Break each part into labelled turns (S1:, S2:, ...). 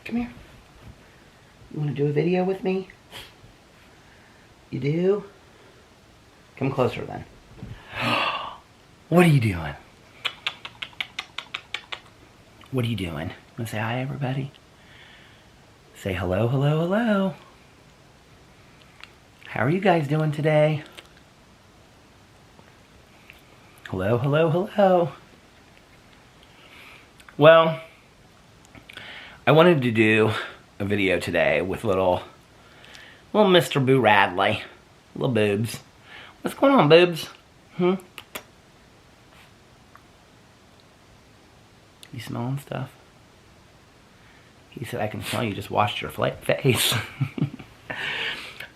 S1: Come here. You want to do a video with me? You do? Come closer then. What are you doing? What are you doing? Want to say hi, everybody? Say hello, hello, hello. How are you guys doing today? Hello, hello, hello. Well, I wanted to do a video today with little Mr. Boo Radley. Little boobs. What's going on, boobs? You smelling stuff? He said, I can smell you just washed your face.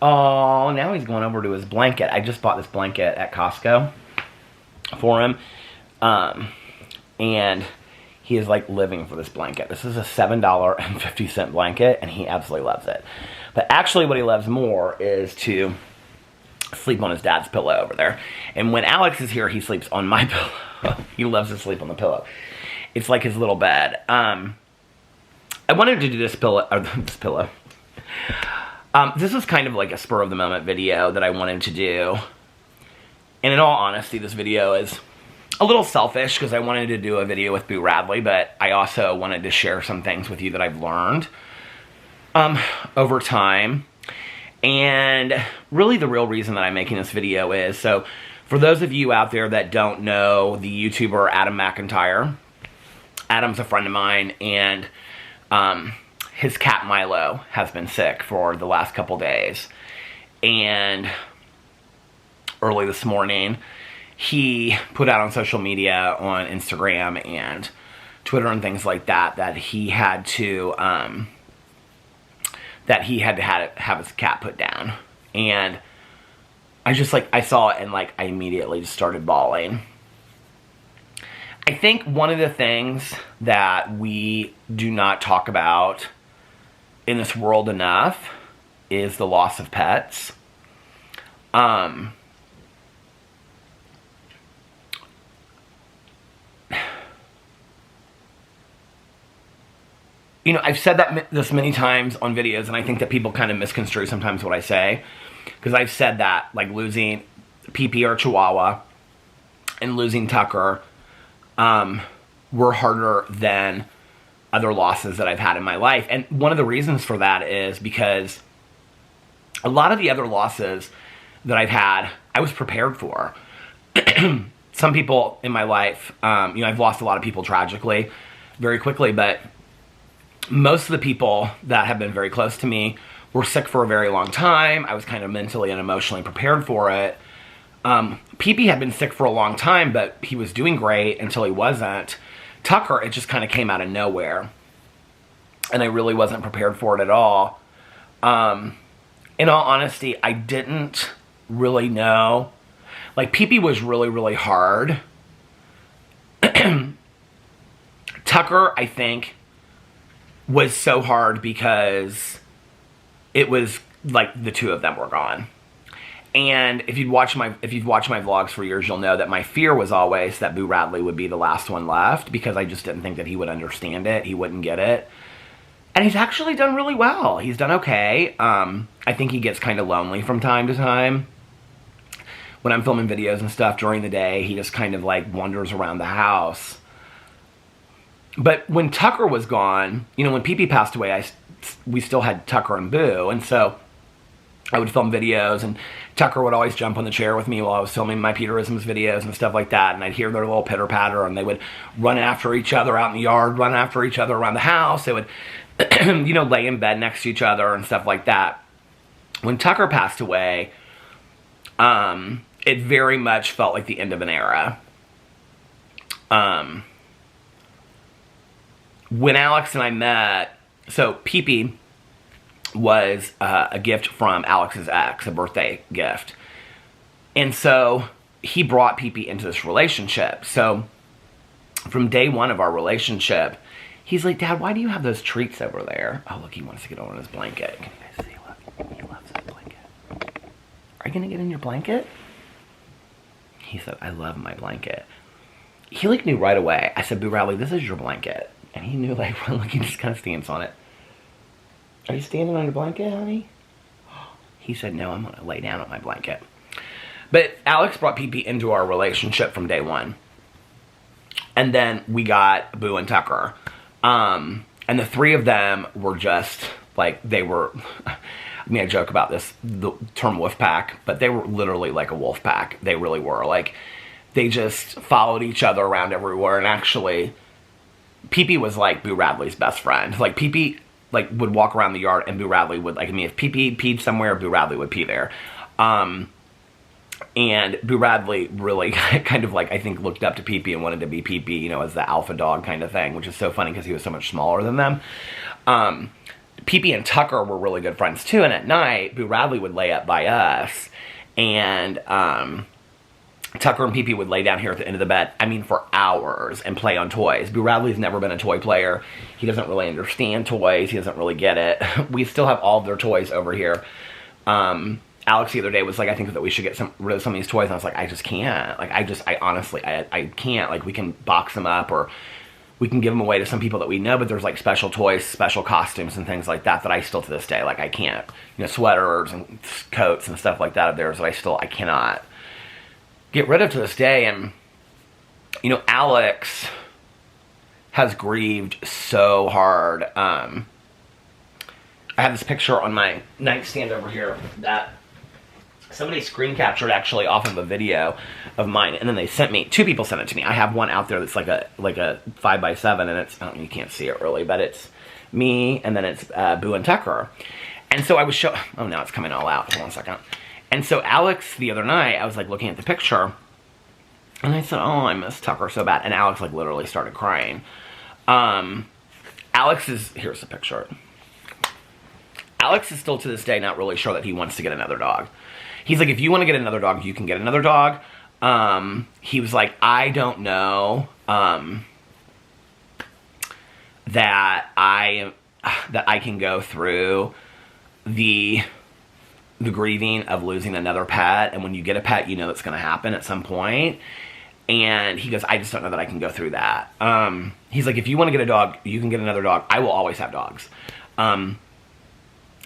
S1: Oh, now he's going over to his blanket. I just bought this blanket at Costco for him. And he is like living for this blanket. This is a $7.50 blanket, and he absolutely loves it. But actually what he loves more is to sleep on his dad's pillow over there. And when Alex is here, he sleeps on my pillow. He loves to sleep on the pillow. It's like his little bed. I wanted to do this pillow. This is kind of like a spur of the moment video that I wanted to do. And in all honesty, this video is a little selfish because I wanted to do a video with Boo Radley, but I also wanted to share some things with you that I've learned over time. And really the real reason that I'm making this video is, so for those of you out there that don't know the YouTuber Adam McIntyre, Adam's a friend of mine, and his cat Milo has been sick for the last couple days. And early this morning, he put out on social media, on Instagram and Twitter and things like that, that he had to have his cat put down. And I just I saw it and I immediately just started bawling. I think one of the things that we do not talk about in this world enough is the loss of pets. You know, I've said this many times on videos, and I think that people kind of misconstrue sometimes what I say. Because I've said that, losing Pee-Pee or Chihuahua and losing Tucker were harder than other losses that I've had in my life. And one of the reasons for that is because a lot of the other losses that I've had, I was prepared for. Some people in my life, I've lost a lot of people tragically, very quickly, but most of the people that have been very close to me were sick for a very long time. I was kind of mentally and emotionally prepared for it. Pee-Pee had been sick for a long time, but he was doing great until he wasn't. Tucker, it just kind of came out of nowhere. And I really wasn't prepared for it at all. In all honesty, I didn't really know. Pee-Pee was really, really hard. Tucker, I think, was so hard because it was the two of them were gone. And if you've watched my vlogs for years, you'll know that my fear was always that Boo Radley would be the last one left, because I just didn't think that he would understand it. He wouldn't get it. And he's actually done really well. He's done okay. I think he gets kind of lonely from time to time. When I'm filming videos and stuff during the day, he just kind of wanders around the house. But when Tucker was gone, when Pee-Pee passed away, we still had Tucker and Boo. And so I would film videos, and Tucker would always jump on the chair with me while I was filming my Peterisms videos and stuff like that. And I'd hear their little pitter-patter, and they would run after each other out in the yard, run after each other around the house. They would, lay in bed next to each other and stuff like that. When Tucker passed away, it very much felt like the end of an era. When Alex and I met, so Pee-Pee was a gift from Alex's ex, a birthday gift. And so he brought Pee-Pee into this relationship. So from day one of our relationship, he's like, Dad, why do you have those treats over there? Oh, look, he wants to get on his blanket. Can you guys see? Look, he loves his blanket. Are you going to get in your blanket? He said, I love my blanket. He knew right away. I said, Boo Radley, this is your blanket. And he knew look, he just kind of stands on it. Are you standing on your blanket, honey? He said, no, I'm going to lay down on my blanket. But Alex brought Pee-Pee into our relationship from day one. And then we got Boo and Tucker. And the three of them were just, like, they were... I mean, I joke about this, the term wolf pack, but they were literally like a wolf pack. They really were. Like, they just followed each other around everywhere. And actually, Pee-Pee was like Boo Radley's best friend. Like, Pee-Pee, like, would walk around the yard and Boo Radley would, like, I mean, if Pee-Pee peed somewhere, Boo Radley would pee there. And Boo Radley really kind of, like, I think looked up to Pee-Pee and wanted to be Pee-Pee, you know, as the alpha dog kind of thing, which is so funny because he was so much smaller than them. Pee-Pee and Tucker were really good friends too, and at night, Boo Radley would lay up by us, and Tucker and Pee-Pee would lay down here at the end of the bed, I mean, for hours, and play on toys. Boo Radley's never been a toy player. He doesn't really understand toys. He doesn't really get it. We still have all of their toys over here. Alex the other day was like, I think that we should get rid of some of these toys, and I was like, I just can't. Like, I honestly, I can't. Like, we can box them up, or... we can give them away to some people that we know, but there's like special toys, special costumes and things like that that I still to this day, like I can't, you know, sweaters and coats and stuff like that of theirs that I cannot get rid of to this day. And, you know, Alex has grieved so hard. I have this picture on my nightstand over here that somebody screen captured actually off of a video of mine, and then they sent me, two people sent it to me. I have one out there that's like a 5x7, and it's, I don't know, you can't see it really, but it's me, and then it's Boo and Tucker. And so I was oh, now it's coming all out. Hold on a second. And so Alex, the other night, I was like looking at the picture, and I said, oh, I miss Tucker so bad. And Alex like literally started crying. Here's the picture. Alex is still to this day not really sure that he wants to get another dog. He's like, if you want to get another dog, you can get another dog. He was like, I don't know that I can go through the grieving of losing another pet. And when you get a pet, you know that's going to happen at some point. And he goes, I just don't know that I can go through that. He's like, if you want to get a dog, you can get another dog. I will always have dogs.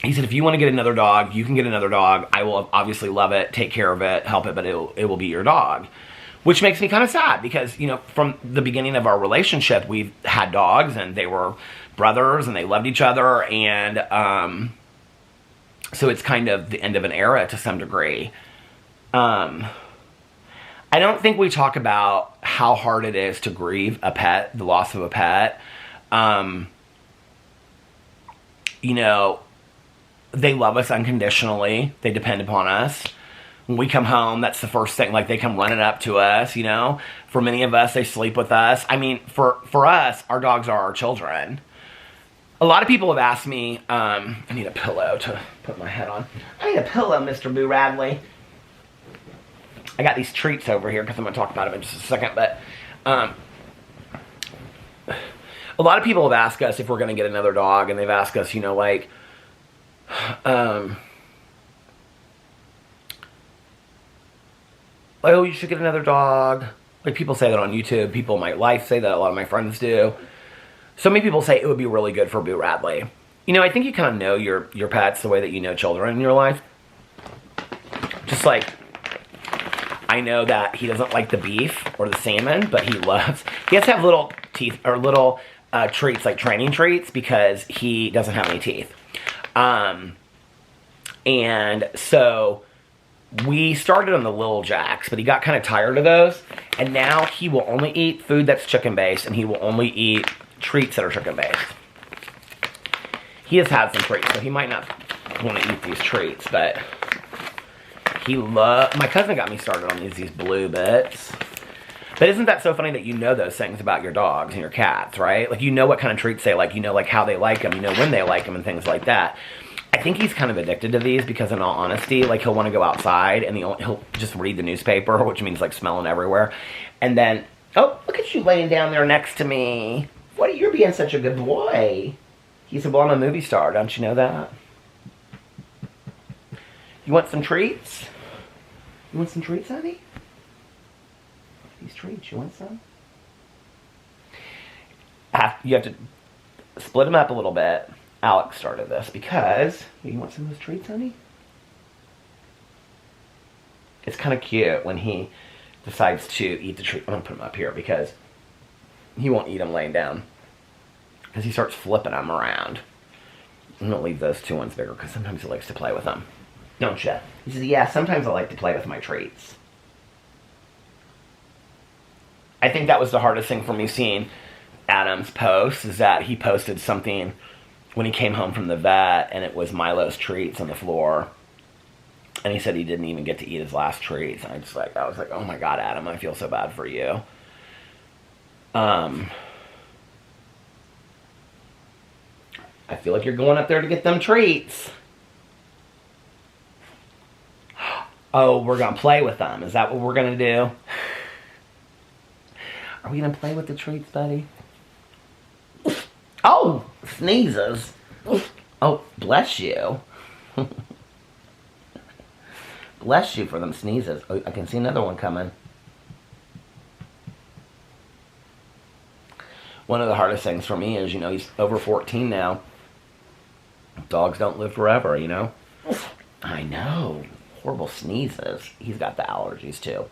S1: He said, if you want to get another dog, you can get another dog. I will obviously love it, take care of it, help it, but it will be your dog. Which makes me kind of sad because, you know, from the beginning of our relationship, we've had dogs and they were brothers and they loved each other. And so it's kind of the end of an era to some degree. I don't think we talk about how hard it is to grieve a pet, the loss of a pet. You know, they love us unconditionally. They depend upon us. When we come home, that's the first thing. Like, they come running up to us, you know. For many of us, they sleep with us. I mean, for us, our dogs are our children. A lot of people have asked me, I need a pillow to put my head on. I need a pillow, Mr. Boo Radley. I got these treats over here because I'm going to talk about them in just a second. But a lot of people have asked us if we're going to get another dog. And they've asked us, you know, like... oh, you should get another dog. Like, people say that on YouTube. People in my life say that. A lot of my friends do. So many people say it would be really good for Boo Radley. You know, I think you kind of know your pets the way that you know children in your life. Just like, I know that he doesn't like the beef or the salmon, but he has to have little teeth, or little treats, like training treats, because he doesn't have any teeth. And so we started on the Little Jacks, but he got kind of tired of those. And now he will only eat food that's chicken-based, and he will only eat treats that are chicken-based. He has had some treats, so he might not want to eat these treats, but my cousin got me started on these blue bits. But isn't that so funny that you know those things about your dogs and your cats, right? Like, you know what kind of treats they like. You know, like, how they like them. You know when they like them and things like that. I think he's kind of addicted to these because, in all honesty, like, he'll want to go outside and he'll just read the newspaper, which means, like, smelling everywhere. And then, oh, look at you laying down there next to me. You're being such a good boy. He said, well, I'm a movie star. Don't you know that? You want some treats? You want some treats, honey? These treats, you want some? You have to split them up a little bit. Alex started this because, you want some of those treats, honey? It's kind of cute when he decides to eat the treat. I'm going to put him up here because he won't eat them laying down. Because he starts flipping them around. I'm going to leave those two ones bigger because sometimes he likes to play with them. Don't you? He says, yeah, sometimes I like to play with my treats. I think that was the hardest thing for me seeing Adam's post, is that he posted something when he came home from the vet, and it was Milo's treats on the floor. And he said he didn't even get to eat his last treats. And I was like, oh my God, Adam, I feel so bad for you. I feel like you're going up there to get them treats. Oh, we're going to play with them. Is that what we're going to do? Are we going to play with the treats, buddy? Oh, sneezes. Oh, bless you. Bless you for them sneezes. Oh, I can see another one coming. One of the hardest things for me is, he's over 14 now. Dogs don't live forever, I know. Horrible sneezes. He's got the allergies, too.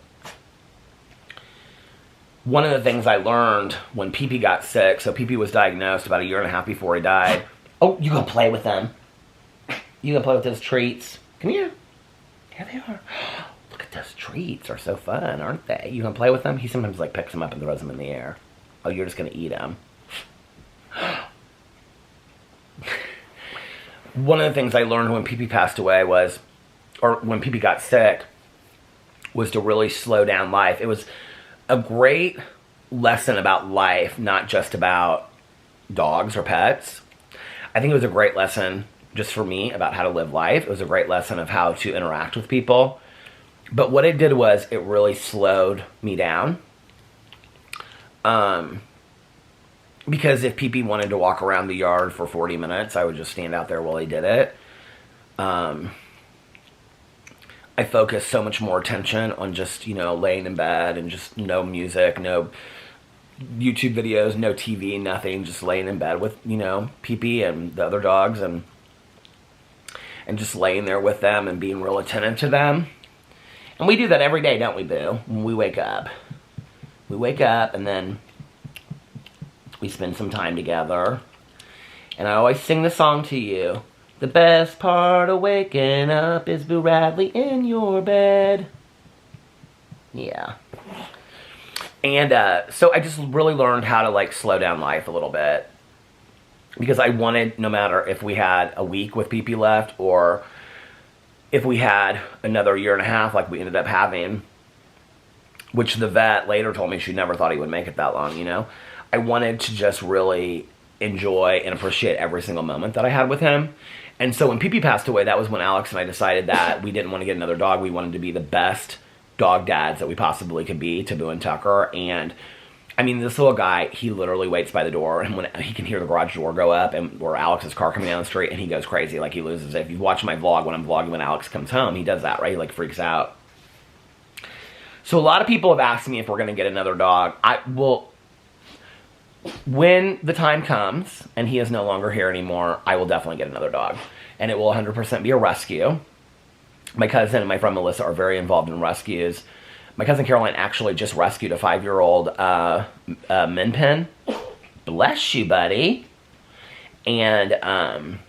S1: One of the things I learned when Pee-Pee got sick, so Pee-Pee was diagnosed about 1.5 years before he died. Oh, you gonna play with them? You gonna play with those treats? Come here. Here they are. Look at those treats. They're so fun, aren't they? You gonna play with them? He sometimes picks them up and throws them in the air. Oh, you're just gonna eat them. One of the things I learned when Pee-Pee passed away was, or when Pee-Pee got sick, was to really slow down life. It was a great lesson about life, not just about dogs or pets. I think it was a great lesson just for me about how to live life. It was a great lesson of how to interact with people. But what it did was it really slowed me down. Because if Pee-Pee wanted to walk around the yard for 40 minutes, I would just stand out there while he did it. I focused so much more attention on just, laying in bed and just no music, no YouTube videos, no TV, nothing. Just laying in bed with, Pee-Pee and the other dogs and just laying there with them and being real attentive to them. And we do that every day, don't we, Boo? When we wake up. We wake up and then we spend some time together. And I always sing the song to you. The best part of waking up is Boo Radley in your bed. Yeah. And so I just really learned how to slow down life a little bit. Because I wanted, no matter if we had a week with Pee-Pee left or if we had another 1.5 years like we ended up having, which the vet later told me she never thought he would make it that long, I wanted to just really enjoy and appreciate every single moment that I had with him. And so when Pee-Pee passed away, that was when Alex and I decided that we didn't want to get another dog. We wanted to be the best dog dads that we possibly could be to Boo and Tucker. And I mean, this little guy, he literally waits by the door, and when he can hear the garage door go up and or Alex's car coming down the street, and he goes crazy, he loses it. If you watch my vlog when I'm vlogging when Alex comes home, he does that, right? He freaks out. So a lot of people have asked me if we're going to get another dog. When the time comes, and he is no longer here anymore, I will definitely get another dog. And it will 100% be a rescue. My cousin and my friend Melissa are very involved in rescues. My cousin Caroline actually just rescued a 5-year-old min pin. Bless you, buddy. And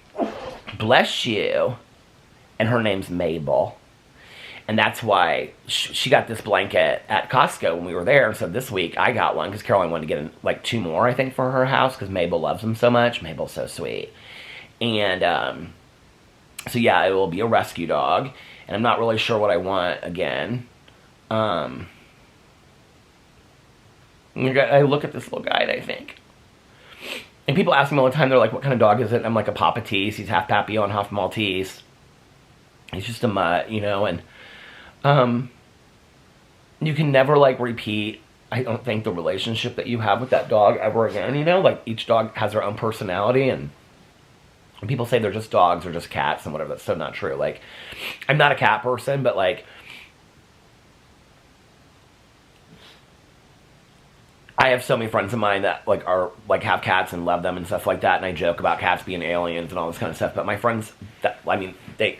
S1: bless you. And her name's Mabel. And that's why she got this blanket at Costco when we were there. And so this week I got one because Caroline wanted to get 2 more, I think, for her house because Mabel loves them so much. Mabel's so sweet. And so yeah, it will be a rescue dog. And I'm not really sure what I want again. I look at this little guy and I think. And people ask me all the time, they're like, what kind of dog is it? And I'm like, a Papatese. He's half Papillon, half Maltese. He's just a mutt, and you can never repeat, I don't think, the relationship that you have with that dog ever again, each dog has their own personality, and when people say they're just dogs or just cats and whatever, that's so not true. I'm not a cat person, but I have so many friends of mine that like are like have cats and love them and stuff like that, and I joke about cats being aliens and all this kind of stuff. But my friends, that I mean, they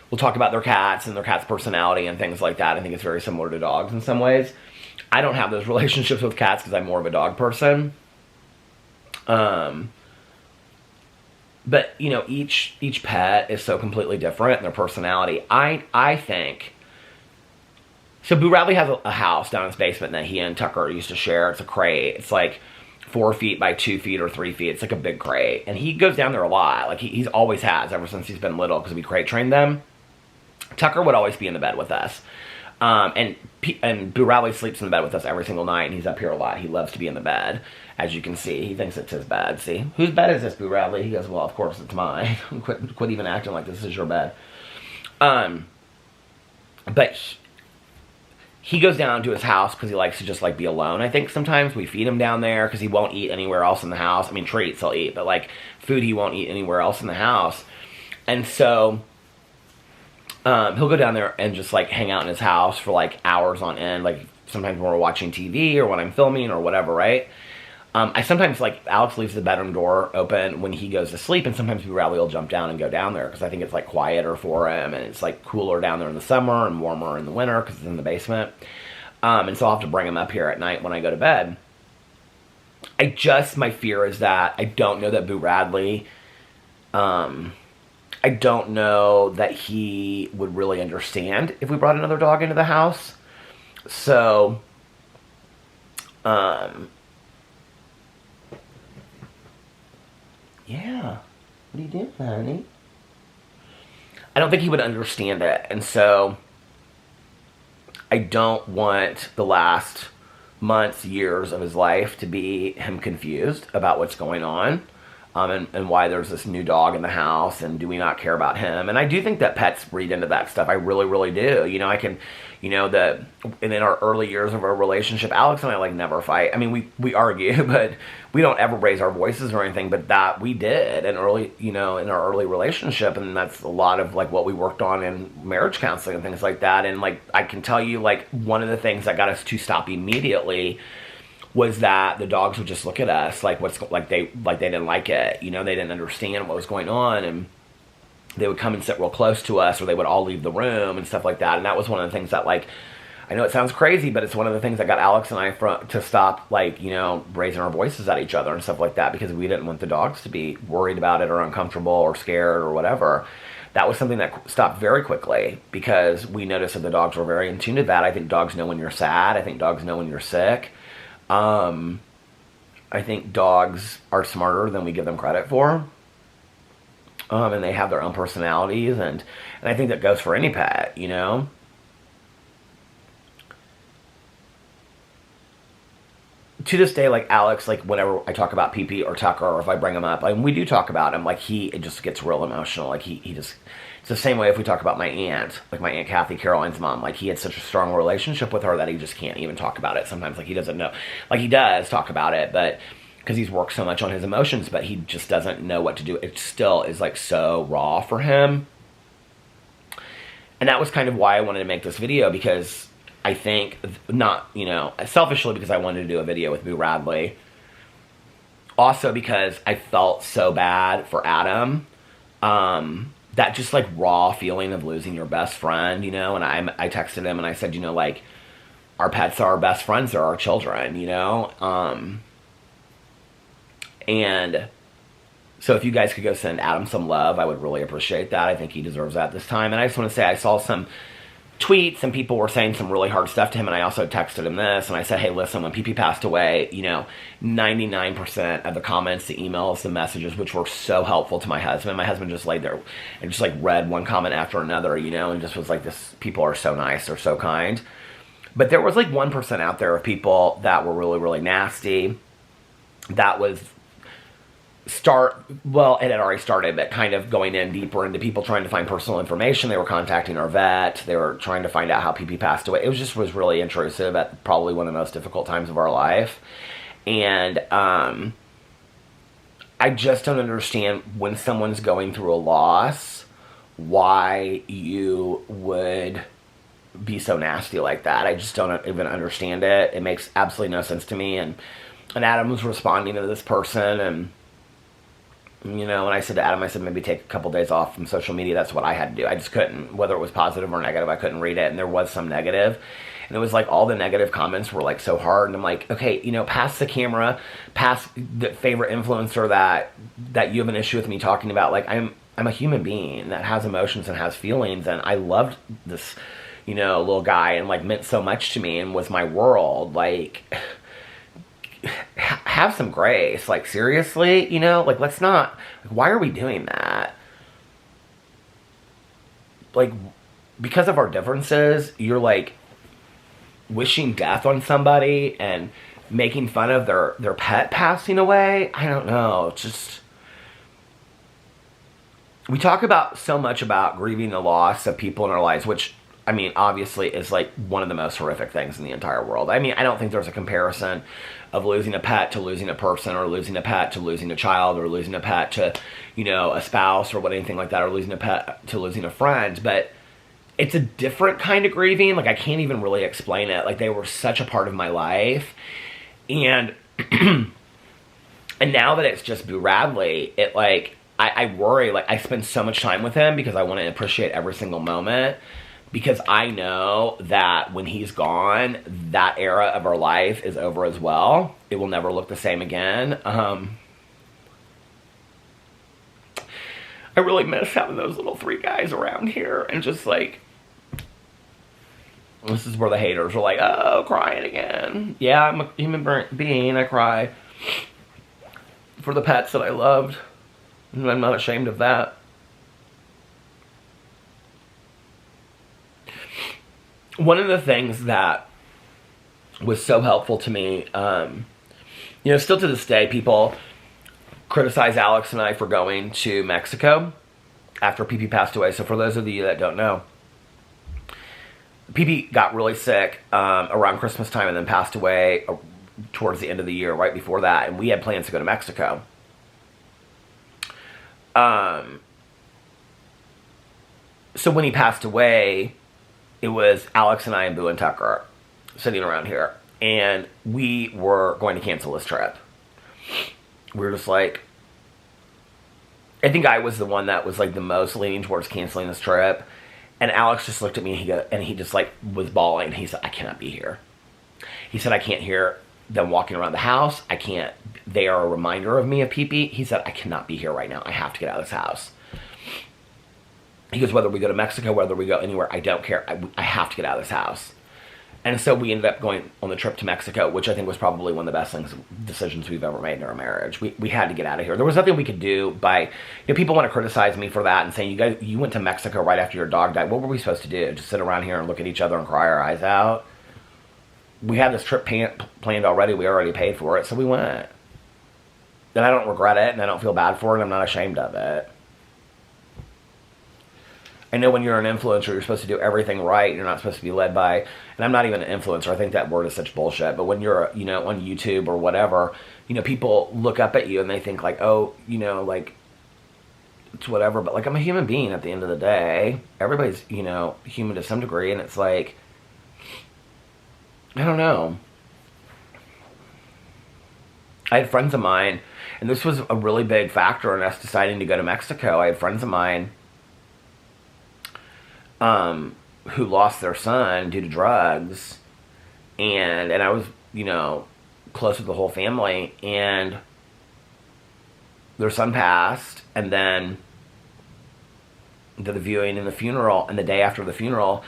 S1: will talk about their cats and their cat's personality and things like that. I think it's very similar to dogs in some ways. I don't have those relationships with cats because I'm more of a dog person. But you know, each pet is so completely different in their personality. I think. So Boo Radley has a house down in his basement that he and Tucker used to share. It's a crate. It's like 4 feet by 2 feet or 3 feet. It's like a big crate. And he goes down there a lot. Like he's always has ever since he's been little because we crate trained them. Tucker would always be in the bed with us. And Boo Radley sleeps in the bed with us every single night, and he's up here a lot. He loves to be in the bed, as you can see. He thinks it's his bed. See? Whose bed is this, Boo Radley? He goes, well, of course it's mine. quit even acting like this is your bed. But he goes down to his house because he likes to just like be alone. I think sometimes we feed him down there because he won't eat anywhere else in the house. I mean, treats he'll eat, but like food he won't eat anywhere else in the house. And so he'll go down there and just like hang out in his house for like hours on end. Like sometimes when we're watching TV or when I'm filming or whatever, right? I sometimes, like, Alex leaves the bedroom door open when he goes to sleep, and sometimes Boo Radley will jump down and go down there, because I think it's, like, quieter for him, and it's, like, cooler down there in the summer and warmer in the winter, because it's in the basement. And so I'll have to bring him up here at night when I go to bed. My fear is that I don't know that Boo Radley, I don't know that he would really understand if we brought another dog into the house. So, yeah. What are you doing, honey? I don't think he would understand it. And so I don't want the last months, years of his life to be him confused about what's going on. And why there's this new dog in the house, and do we not care about him? And I do think that pets read into that stuff. I really, really do. You know, and in our early years of our relationship, Alex and I, like, never fight. I mean, we argue, but we don't ever raise our voices or anything, but that we did in our early relationship, and that's a lot of, like, what we worked on in marriage counseling and things like that. And, like, I can tell you, like, one of the things that got us to stop immediately was that the dogs would just look at us like they didn't like it. You know, they didn't understand what was going on, and they would come and sit real close to us, or they would all leave the room and stuff like that. And that was one of the things that, like, I know it sounds crazy, but it's one of the things that got Alex and I to stop, like, you know, raising our voices at each other and stuff like that, because we didn't want the dogs to be worried about it or uncomfortable or scared or whatever. That was something that stopped very quickly, because we noticed that the dogs were very in tune to that. I think dogs know when you're sad. I think dogs know when you're sick. I think dogs are smarter than we give them credit for. And they have their own personalities, and I think that goes for any pet, you know? To this day, like, Alex, like, whenever I talk about Pee-Pee or Tucker, or if I bring him up, and we do talk about him, like, it just gets real emotional. Like, he just, it's the same way if we talk about my aunt, like my Aunt Kathy, Caroline's mom. Like, he had such a strong relationship with her that he just can't even talk about it sometimes. Like, he doesn't know. Like, he does talk about it, but because he's worked so much on his emotions, but he just doesn't know what to do. It still is, like, so raw for him. And that was kind of why I wanted to make this video, because I think, not, you know, selfishly because I wanted to do a video with Boo Radley. Also because I felt so bad for Adam. That just, like, raw feeling of losing your best friend, you know. And I texted him and I said, you know, like, our pets are our best friends. They're our children, you know. And so if you guys could go send Adam some love, I would really appreciate that. I think he deserves that this time. And I just want to say, I saw some tweets and people were saying some really hard stuff to him, and I also texted him this, and I said, hey, listen, when Pee-Pee passed away, you know, 99% of the comments, the emails, the messages, which were so helpful to my husband just laid there and just, like, read one comment after another, you know, and just was like, this, people are so nice, they're so kind. But there was, like, 1% out there of people that were really, really nasty. That was it had already started, but kind of going in deeper into people trying to find personal information. They were contacting our vet. They were trying to find out how Pee-Pee passed away. It was really intrusive at probably one of the most difficult times of our life. And I just don't understand, when someone's going through a loss, why you would be so nasty like that. I just don't even understand it. It makes absolutely no sense to me. And And Adam was responding to this person, and you know, and I said to Adam, I said, maybe take a couple days off from social media. That's what I had to do. I just couldn't, whether it was positive or negative, I couldn't read it. And there was some negative. And it was like all the negative comments were like so hard. And I'm like, okay, you know, pass the camera, pass the favorite influencer that you have an issue with me talking about. Like, I'm a human being that has emotions and has feelings. And I loved this, you know, little guy, and like meant so much to me and was my world. Like, have some grace. Like, seriously, you know, like, let's not, like, why are we doing that? Like, because of our differences, you're like wishing death on somebody and making fun of their pet passing away. I don't know. It's just, we talk about so much about grieving the loss of people in our lives, which, I mean, obviously is like one of the most horrific things in the entire world. I mean, I don't think there's a comparison of losing a pet to losing a person, or losing a pet to losing a child, or losing a pet to, you know, a spouse, or what, anything like that, or losing a pet to losing a friend. But it's a different kind of grieving. Like, I can't even really explain it. Like, they were such a part of my life. And, and now that it's just Boo Radley, it like, I worry, like, I spend so much time with him because I want to appreciate every single moment. Because I know that when he's gone, that era of our life is over as well. It will never look the same again. I really miss having those little three guys around here. And just like, this is where the haters are like, oh, crying again. Yeah, I'm a human being. I cry for the pets that I loved. And I'm not ashamed of that. One of the things that was so helpful to me, you know, still to this day, people criticize Alex and I for going to Mexico after Pee passed away. So for those of you that don't know, Pee got really sick around Christmas time and then passed away towards the end of the year, right before that. And we had plans to go to Mexico. So when he passed away, it was Alex and I and Boo and Tucker sitting around here. And we were going to cancel this trip. We were just like, I think I was the one that was like the most leaning towards canceling this trip. And Alex just looked at me and he just like was bawling. He said, I cannot be here. He said, I can't hear them walking around the house. I can't, they are a reminder of me of Pee. He said, I cannot be here right now. I have to get out of this house. He goes, whether we go to Mexico, whether we go anywhere, I don't care. I have to get out of this house. And so we ended up going on the trip to Mexico, which I think was probably one of the best decisions we've ever made in our marriage. We had to get out of here. There was nothing we could do by, you know, people want to criticize me for that and saying, you went to Mexico right after your dog died. What were we supposed to do? Just sit around here and look at each other and cry our eyes out? We had this trip planned already. We already paid for it, so we went. And I don't regret it, and I don't feel bad for it, and I'm not ashamed of it. I know when you're an influencer, you're supposed to do everything right. You're not supposed to be led by, and I'm not even an influencer. I think that word is such bullshit. But when you're, you know, on YouTube or whatever, you know, people look up at you and they think like, oh, you know, like, it's whatever. But like, I'm a human being at the end of the day. Everybody's, you know, human to some degree. And it's like, I don't know. I had friends of mine, and this was a really big factor in us deciding to go to Mexico. I had friends of mine who lost their son due to drugs, and I was, you know, close with the whole family, and their son passed, and then the viewing and the funeral, and the day after the funeral,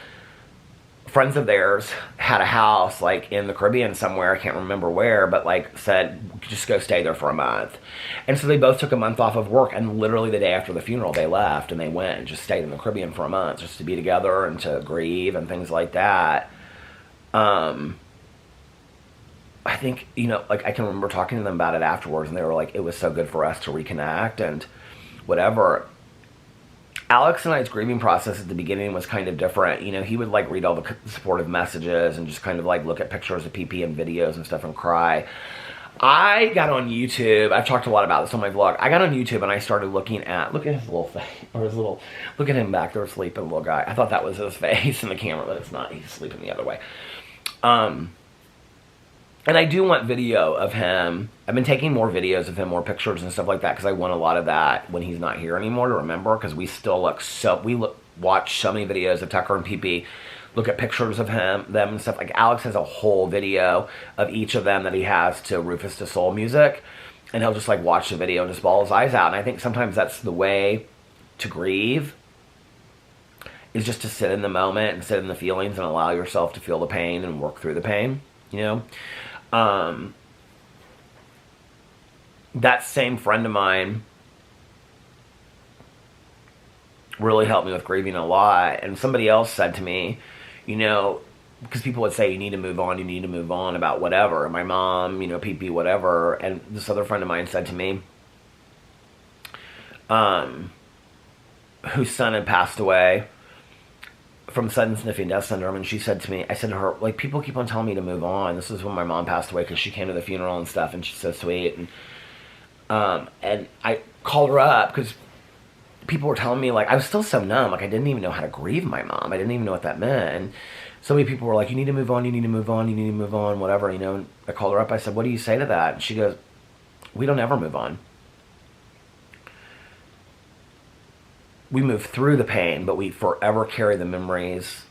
S1: friends of theirs had a house like in the Caribbean somewhere, I can't remember where, but like said, just go stay there for a month. And so they both took a month off of work, and literally the day after the funeral they left and they went and just stayed in the Caribbean for a month just to be together and to grieve and things like that. I think, you know, like I can remember talking to them about it afterwards, and they were like, it was so good for us to reconnect and whatever. Alex and I's grieving process at the beginning was kind of different. You know, he would like read all the supportive messages and just kind of like look at pictures of PP and videos and stuff and cry. I got on YouTube. I've talked a lot about this on my vlog. I got on YouTube and I started looking at, look at his little face, or his little, look at him back there sleeping, little guy. I thought that was his face in the camera, but it's not. He's sleeping the other way. And I do want video of him. I've been taking more videos of him, more pictures and stuff like that, because I want a lot of that when he's not here anymore to remember, because we still watch so many videos of Tucker and PP, look at pictures of them and stuff. Like Alex has a whole video of each of them that he has to Rufus to Soul music, and he'll just like watch the video and just bawl his eyes out. And I think sometimes that's the way to grieve, is just to sit in the moment and sit in the feelings and allow yourself to feel the pain and work through the pain, you know? That same friend of mine really helped me with grieving a lot. And somebody else said to me, you know, because people would say, you need to move on about whatever. And my mom, you know, PP, whatever. And this other friend of mine said to me, whose son had passed away from sudden sniffing death syndrome, and she said to me, I said to her, like, people keep on telling me to move on. This is when my mom passed away, because she came to the funeral and stuff, and she's so sweet. And I called her up, because people were telling me, like, I was still so numb, like, I didn't even know how to grieve my mom. I didn't even know what that meant. And so many people were like, you need to move on, you need to move on, you need to move on, whatever, you know. And I called her up, I said, what do you say to that? And she goes, we don't ever move on. We move through the pain, but we forever carry the memories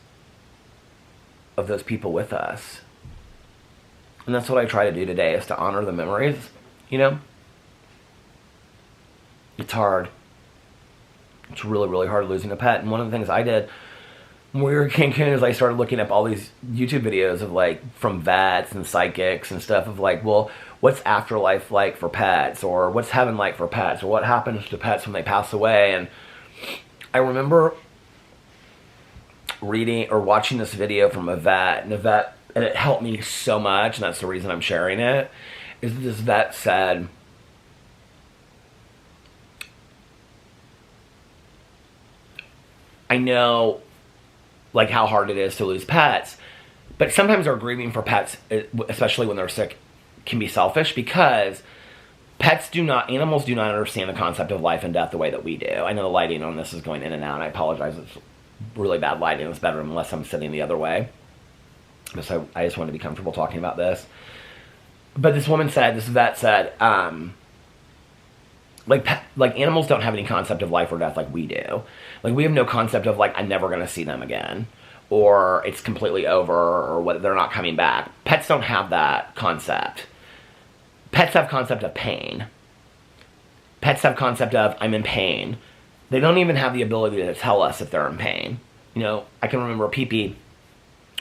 S1: of those people with us. And that's what I try to do today, is to honor the memories, you know? It's hard. It's really, really hard losing a pet. And one of the things I did when we were in Cancun is I started looking up all these YouTube videos of, like, from vets and psychics and stuff of, like, well, what's afterlife like for pets? Or what's heaven like for pets? Or what happens to pets when they pass away? And I remember reading or watching this video from a vet, and it helped me so much, and that's the reason I'm sharing it, is this vet said, I know, like, how hard it is to lose pets, but sometimes our grieving for pets, especially when they're sick, can be selfish, because animals do not understand the concept of life and death the way that we do. I know the lighting on this is going in and out, and I apologize. It's really bad lighting in this bedroom unless I'm sitting the other way. So I just want to be comfortable talking about this. But this vet said, like animals don't have any concept of life or death like we do. Like, we have no concept of, like, I'm never going to see them again, or it's completely over, or what, they're not coming back. Pets don't have that concept. Pets have concept of pain. Pets have concept of, I'm in pain. They don't even have the ability to tell us if they're in pain. You know, I can remember Pee-Pee,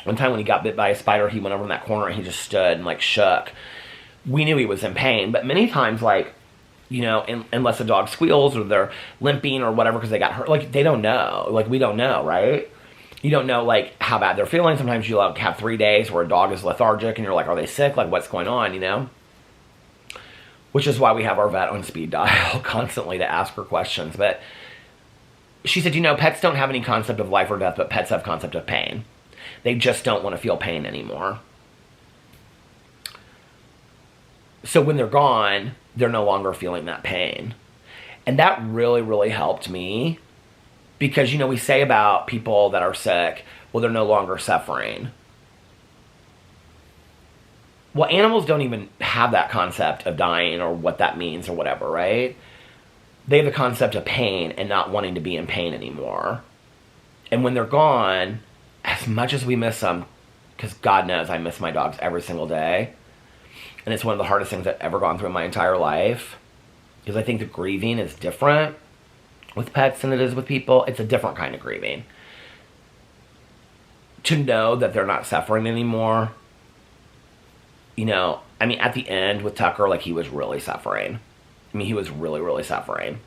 S1: one time when he got bit by a spider, he went over in that corner and he just stood and, like, shook. We knew he was in pain, but many times, like, you know, unless a dog squeals or they're limping or whatever because they got hurt, like, they don't know. Like, we don't know, right? You don't know, like, how bad they're feeling. Sometimes you, like, have 3 days where a dog is lethargic and you're like, are they sick? Like, what's going on, you know? Which is why we have our vet on speed dial constantly to ask her questions. But she said, you know, pets don't have any concept of life or death, but pets have concept of pain. They just don't want to feel pain anymore. So when they're gone, they're no longer feeling that pain. And that really, really helped me. Because, you know, we say about people that are sick, well, they're no longer suffering. Well, animals don't even have that concept of dying or what that means or whatever, right? They have the concept of pain and not wanting to be in pain anymore. And when they're gone, as much as we miss them, because God knows I miss my dogs every single day, and it's one of the hardest things I've ever gone through in my entire life, because I think the grieving is different with pets than it is with people. It's a different kind of grieving. To know that they're not suffering anymore, you know, I mean, at the end with Tucker, like, he was really suffering. I mean, he was really, really suffering.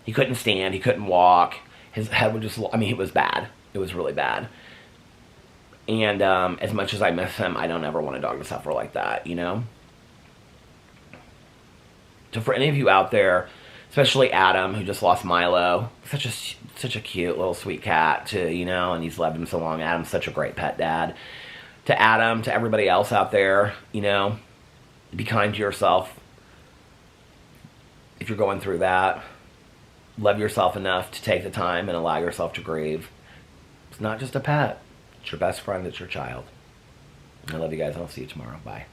S1: He couldn't stand. He couldn't walk. His head would just, I mean, it was bad. It was really bad. And as much as I miss him, I don't ever want a dog to suffer like that, you know? So for any of you out there, especially Adam, who just lost Milo, such a cute little sweet cat, too, you know, and he's loved him so long. Adam's such a great pet dad. To Adam, to everybody else out there, you know, be kind to yourself. If you're going through that, love yourself enough to take the time and allow yourself to grieve. It's not just a pet. It's your best friend. It's your child. I love you guys. I'll see you tomorrow. Bye.